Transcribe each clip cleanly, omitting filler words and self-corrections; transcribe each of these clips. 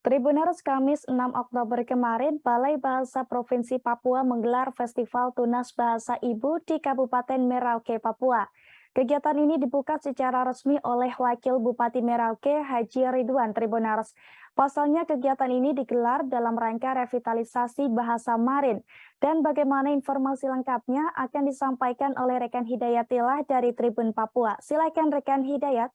Tribuners Kamis 6 Oktober kemarin, Balai Bahasa Provinsi Papua menggelar Festival Tunas Bahasa Ibu di Kabupaten Merauke, Papua. Kegiatan ini dibuka secara resmi oleh Wakil Bupati Merauke, Haji Ridwan Tribuners. Pasalnya kegiatan ini digelar dalam rangka revitalisasi bahasa Marin. Dan bagaimana informasi lengkapnya akan disampaikan oleh rekan Hidayatillah dari Tribun Papua. Silakan rekan Hidayat.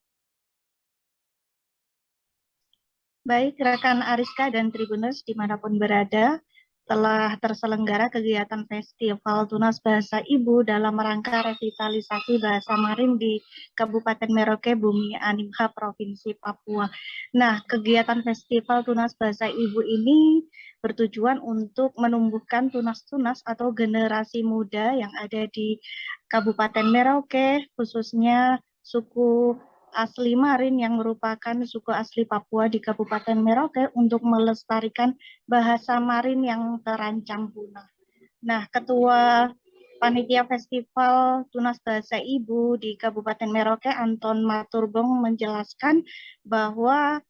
Baik, rekan Ariska dan Tribuners dimanapun berada, telah terselenggara kegiatan Festival Tunas Bahasa Ibu dalam rangka revitalisasi bahasa Marin di Kabupaten Merauke, Bumi Animha, Provinsi Papua. Nah, kegiatan Festival Tunas Bahasa Ibu ini bertujuan untuk menumbuhkan tunas-tunas atau generasi muda yang ada di Kabupaten Merauke, khususnya suku asli Marin yang merupakan suku asli Papua di Kabupaten Merauke untuk melestarikan bahasa Marin yang terancam punah. Nah, Ketua Panitia Festival Tunas Bahasa Ibu di Kabupaten Merauke, Anton Maturbong, menjelaskan bahwa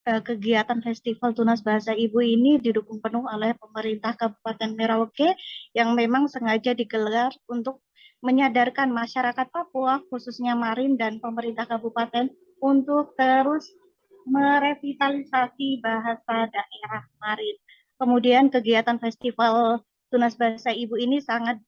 kegiatan Festival Tunas Bahasa Ibu ini didukung penuh oleh pemerintah Kabupaten Merauke yang memang sengaja digelar untuk menyadarkan masyarakat Papua, khususnya Marin dan pemerintah kabupaten untuk terus merevitalisasi bahasa daerah Marin. Kemudian kegiatan Festival Tunas Bahasa Ibu ini sangat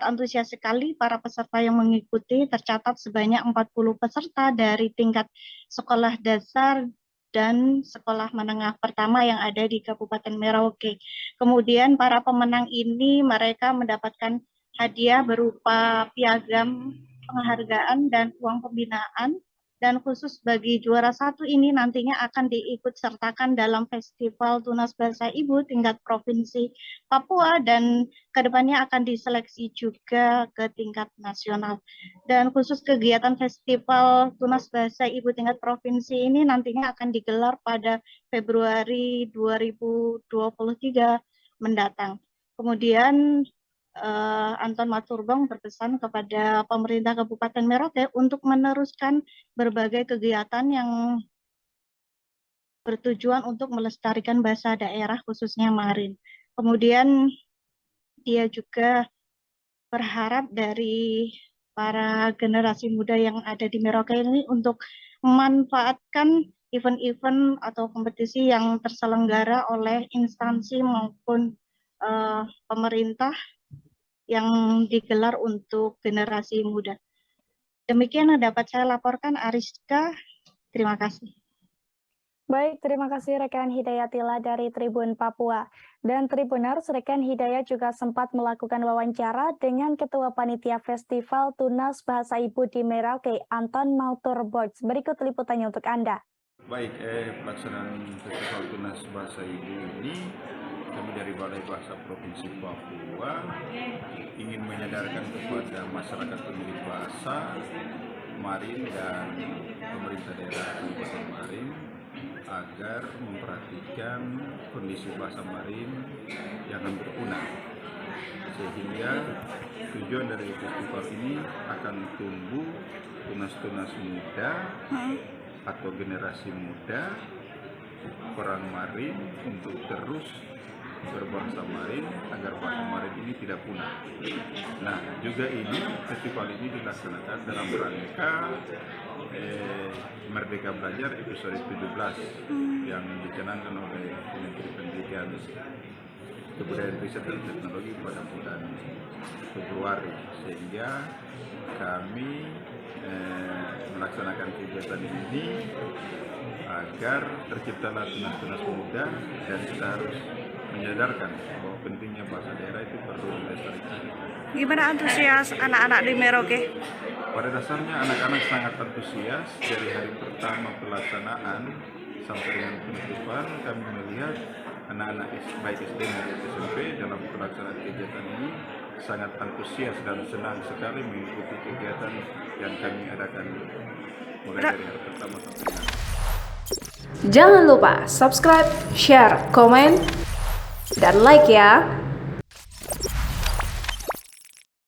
antusias sekali para peserta yang mengikuti. Tercatat sebanyak 40 peserta dari tingkat sekolah dasar dan sekolah menengah pertama yang ada di Kabupaten Merauke. Kemudian para pemenang ini mereka mendapatkan hadiah berupa piagam penghargaan dan uang pembinaan, dan khusus bagi juara satu ini nantinya akan diikut sertakan dalam Festival Tunas Bahasa Ibu tingkat Provinsi Papua dan kedepannya akan diseleksi juga ke tingkat nasional. Dan khusus kegiatan Festival Tunas Bahasa Ibu tingkat Provinsi ini nantinya akan digelar pada Februari 2023 mendatang. Kemudian Anton Maturbong berpesan kepada pemerintah Kabupaten Merauke untuk meneruskan berbagai kegiatan yang bertujuan untuk melestarikan bahasa daerah khususnya Marin. Kemudian dia juga berharap dari para generasi muda yang ada di Merauke ini untuk memanfaatkan event-event atau kompetisi yang terselenggara oleh instansi maupun pemerintah yang digelar untuk generasi muda. Demikian yang dapat saya laporkan, Ariska. Terima kasih. Baik, terima kasih rekan Hidayatillah dari Tribun Papua. Dan Tribuners, rekan Hidayat juga sempat melakukan wawancara dengan Ketua Panitia Festival Tunas Bahasa Ibu di Merauke, Anton Maturbong. Berikut liputannya untuk Anda. Baik, pelaksanaan Festival Tunas Bahasa Ibu ini kami dari Balai Bahasa Provinsi Papua ingin menyadarkan kepada masyarakat pemilik bahasa Marin dan pemerintah daerah Kabupaten Marin agar memperhatikan kondisi bahasa Marin yang hampir punah, sehingga tujuan dari festival ini akan tumbuh tunas-tunas muda atau generasi muda orang Marin untuk terus berbahasa Marin agar bahasa Marin ini tidak punah. Nah, juga festival ini dilaksanakan dalam rangka Merdeka Belajar episode 17 yang dicanangkan oleh Menteri Pendidikan, Kebudayaan, Riset dan Teknologi pada bulan Februari, sehingga kami melaksanakan kegiatan ini agar terciptalah tunas-tunas muda, dan kita harus menyadarkan bahwa pentingnya bahasa daerah itu perlu dilestarikan. Gimana antusias anak-anak di Merauke? Pada dasarnya anak-anak sangat antusias. Dari hari pertama pelaksanaan sampai dengan penutupan, kami melihat anak-anak baik SD maupun SMP dalam pelaksanaan kegiatan ini sangat antusias dan senang sekali mengikuti kegiatan yang kami adakan mulai dari hari pertama sampai dengan. Jangan lupa subscribe, share, komen, dan like ya.